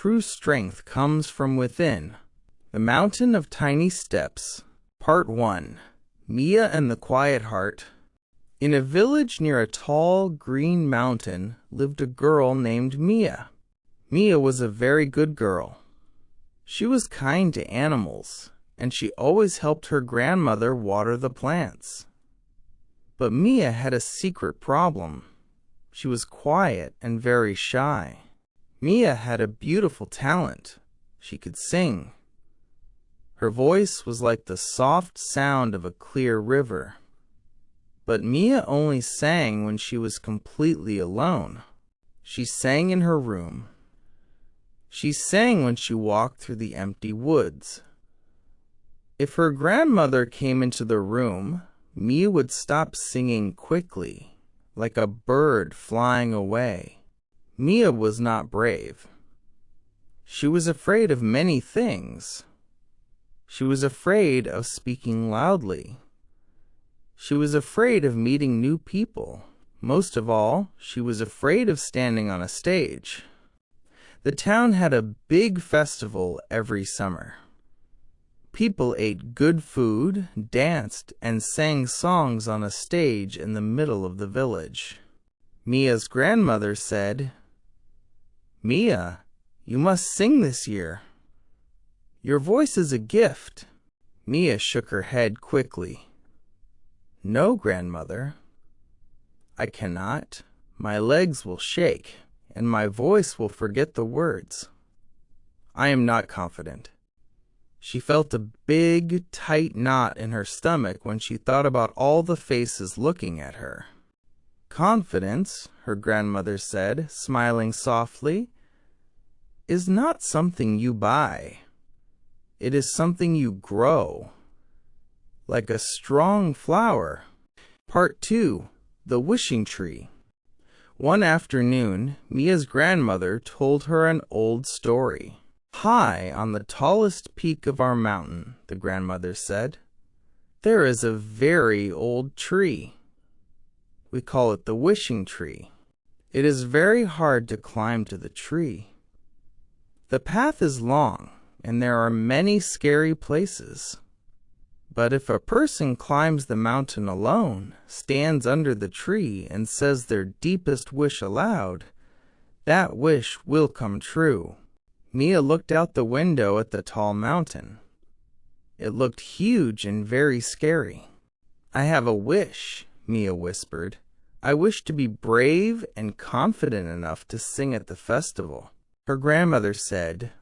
True strength comes from within. The Mountain of Tiny Steps. Part 1. Mia and the Quiet Heart. In a village near a tall, green mountain lived a girl named Mia. Mia was a very good girl. She was kind to animals, and she always helped her grandmother water the plants. But Mia had a secret problem. She was quiet and very shy. Mia had a beautiful talent. She could sing. Her voice was like the soft sound of a clear river. But Mia only sang when she was completely alone. She sang in her room. She sang when she walked through the empty woods. If her grandmother came into the room, Mia would stop singing quickly, like a bird flying away. Mia was not brave. She was afraid of many things. She was afraid of speaking loudly. She was afraid of meeting new people. Most of all, she was afraid of standing on a stage. The town had a big festival every summer. People ate good food, danced, and sang songs on a stage in the middle of the village. Mia's grandmother said, "Mia, you must sing this year. Your voice is a gift." Mia shook her head quickly. "No, grandmother. I cannot. My legs will shake, and my voice will forget the words. I am not confident." She felt a big, tight knot in her stomach when she thought about all the faces looking at her. "Confidence," her grandmother said, smiling softly, "is not something you buy. It is something you grow, like a strong flower." Part 2. The Wishing Tree. One afternoon, Mia's grandmother told her an old story. "High on the tallest peak of our mountain," the grandmother said, "there is a very old tree. We call it the Wishing Tree. It is very hard to climb to the tree. The path is long, and there are many scary places. But if a person climbs the mountain alone, stands under the tree, and says their deepest wish aloud, that wish will come true." Mia looked out the window at the tall mountain. It looked huge and very scary. "I have a wish," Mia whispered. "I wish to be brave and confident enough to sing at the festival." Her grandmother said,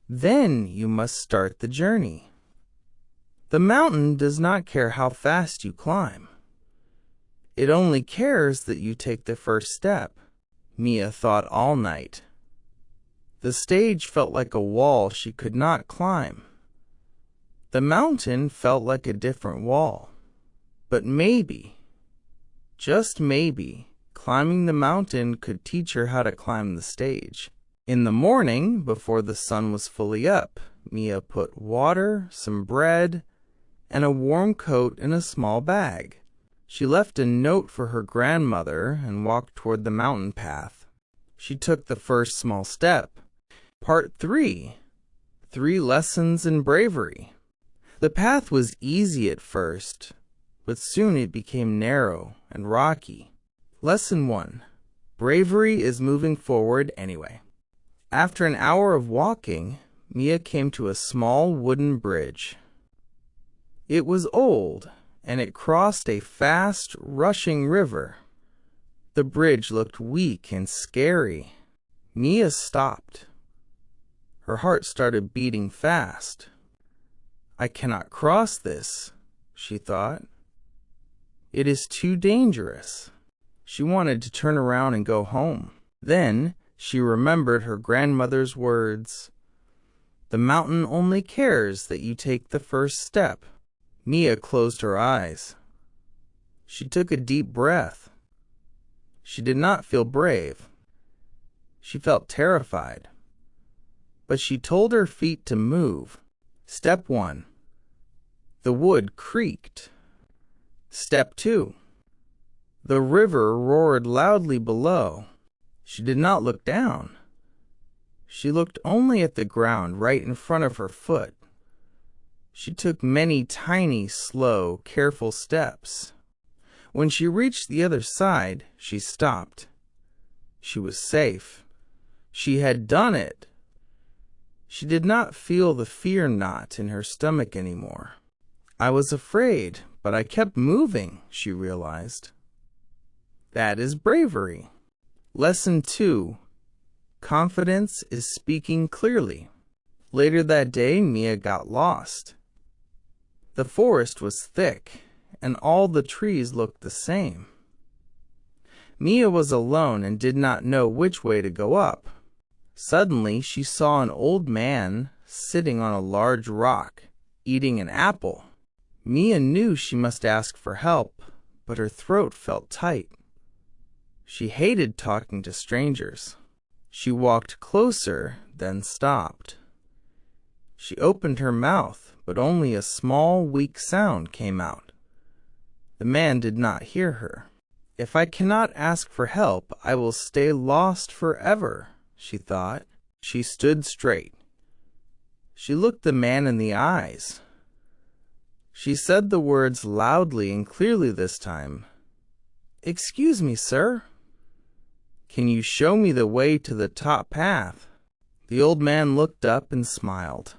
"Then you must start the journey. The mountain does not care how fast you climb. It only cares that you take the first step." Mia thought all night. The stage felt like a wall she could not climb. The mountain felt like a different wall. But maybe, just maybe, climbing the mountain could teach her how to climb the stage. In the morning, before the sun was fully up, Mia put water, some bread, and a warm coat in a small bag. She left a note for her grandmother and walked toward the mountain path. She took the first small step. Part 3. 3 Lessons in Bravery. The path was easy at first, but soon it became narrow and rocky. Lesson 1. Bravery is moving forward anyway. After an hour of walking, Mia came to a small wooden bridge. It was old, and it crossed a fast, rushing river. The bridge looked weak and scary. Mia stopped. Her heart started beating fast. "I cannot cross this," she thought. "It is too dangerous." She wanted to turn around and go home. Then she remembered her grandmother's words. "The mountain only cares that you take the first step." Mia closed her eyes. She took a deep breath. She did not feel brave. She felt terrified. But she told her feet to move. Step 1. The wood creaked. Step 2. The river roared loudly below. She did not look down. She looked only at the ground right in front of her foot. She took many tiny, slow, careful steps. When she reached the other side, she stopped. She was safe. She had done it. She did not feel the fear knot in her stomach anymore. I was afraid, but I kept moving, she realized. That is bravery. Lesson 2. Confidence is speaking clearly. Later that day, Mia got lost. The forest was thick, and all the trees looked the same. Mia was alone and did not know which way to go up. Suddenly, she saw an old man sitting on a large rock, eating an apple. Mia knew she must ask for help, but her throat felt tight. She hated talking to strangers. She walked closer, then stopped. She opened her mouth, but only a small, weak sound came out. The man did not hear her. If I cannot ask for help, I will stay lost forever, she thought. She stood straight. She looked the man in the eyes. She said the words loudly and clearly this time. "Excuse me, sir. Can you show me the way to the top path?" The old man looked up and smiled.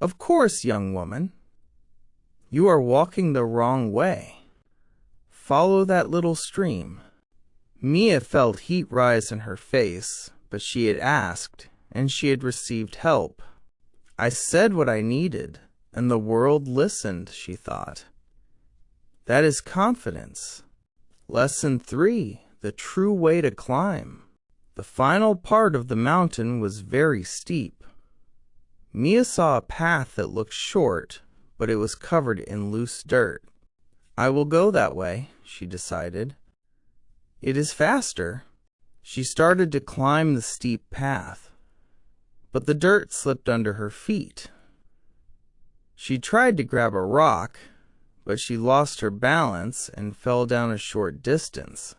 "Of course, young woman. You are walking the wrong way. Follow that little stream." Mia felt heat rise in her face, but she had asked, and she had received help. I said what I needed, and the world listened, she thought. That is confidence. Lesson 3. The true way to climb. The final part of the mountain was very steep. Mia saw a path that looked short, but it was covered in loose dirt. I will go that way, she decided. It is faster. She started to climb the steep path, but the dirt slipped under her feet. She tried to grab a rock, but she lost her balance and fell down a short distance.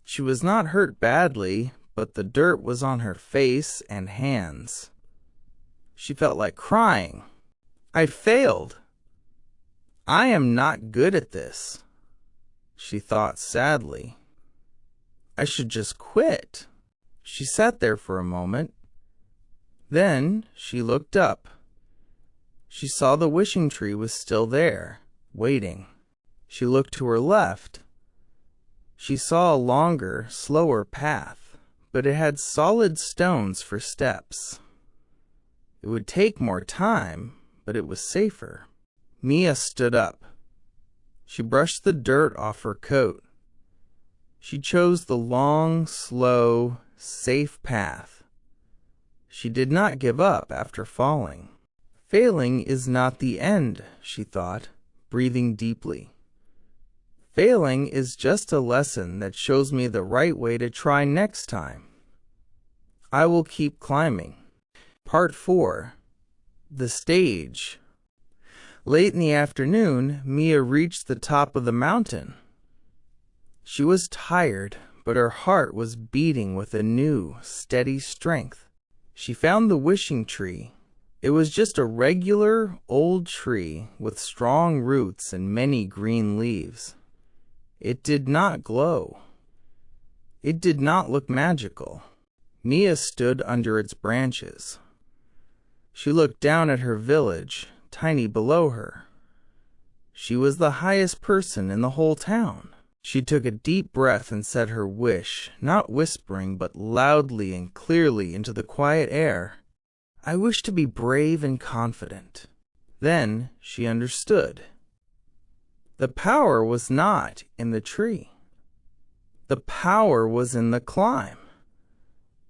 She was not hurt badly, but the dirt was on her face and hands. She felt like crying. I failed. I am not good at this, she thought sadly. I should just quit. She sat there for a moment. Then she looked up. She saw the wishing tree was still there, waiting. She looked to her left. She saw a longer, slower path, but it had solid stones for steps. It would take more time, but it was safer. Mia stood up. She brushed the dirt off her coat. She chose the long, slow, safe path. She did not give up after falling. Failing is not the end, she thought, breathing deeply. Failing is just a lesson that shows me the right way to try next time. I will keep climbing. Part 4. The Stage. Late in the afternoon, Mia reached the top of the mountain. She was tired, but her heart was beating with a new, steady strength. She found the wishing tree. It was just a regular, old tree with strong roots and many green leaves. It did not glow. It did not look magical. Mia stood under its branches. She looked down at her village, tiny below her. She was the highest person in the whole town. She took a deep breath and said her wish, not whispering, but loudly and clearly into the quiet air. I wish to be brave and confident. Then she understood. The power was not in the tree. The power was in the climb.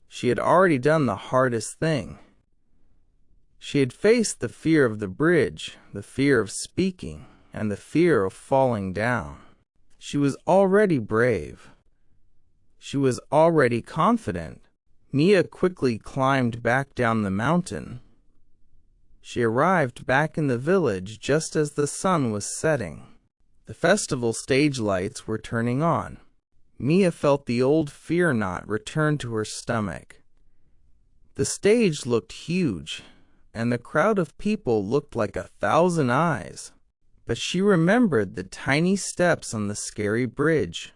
She had already done the hardest thing. She had faced the fear of the bridge, the fear of speaking, and the fear of falling down. She was already brave. She was already confident. Mia quickly climbed back down the mountain. She arrived back in the village just as the sun was setting. The festival stage lights were turning on. Mia felt the old fear knot return to her stomach. The stage looked huge, and the crowd of people looked like 1,000 eyes. But she remembered the tiny steps on the scary bridge.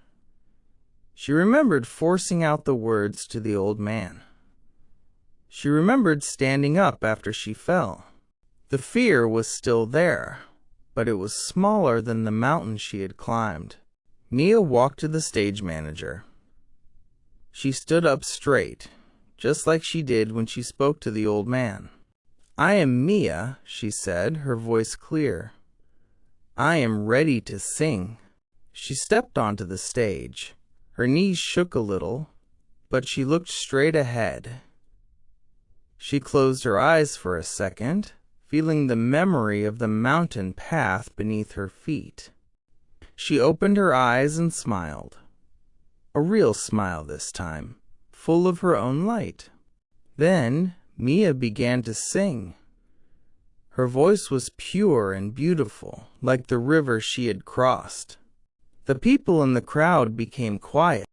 She remembered forcing out the words to the old man. She remembered standing up after she fell. The fear was still there, but it was smaller than the mountain she had climbed. Mia walked to the stage manager. She stood up straight, just like she did when she spoke to the old man. "I am Mia," she said, her voice clear. "I am ready to sing." She stepped onto the stage. Her knees shook a little, but she looked straight ahead. She closed her eyes for a second, feeling the memory of the mountain path beneath her feet. She opened her eyes and smiled. A real smile this time, full of her own light. Then Mia began to sing. Her voice was pure and beautiful, like the river she had crossed. The people in the crowd became quiet.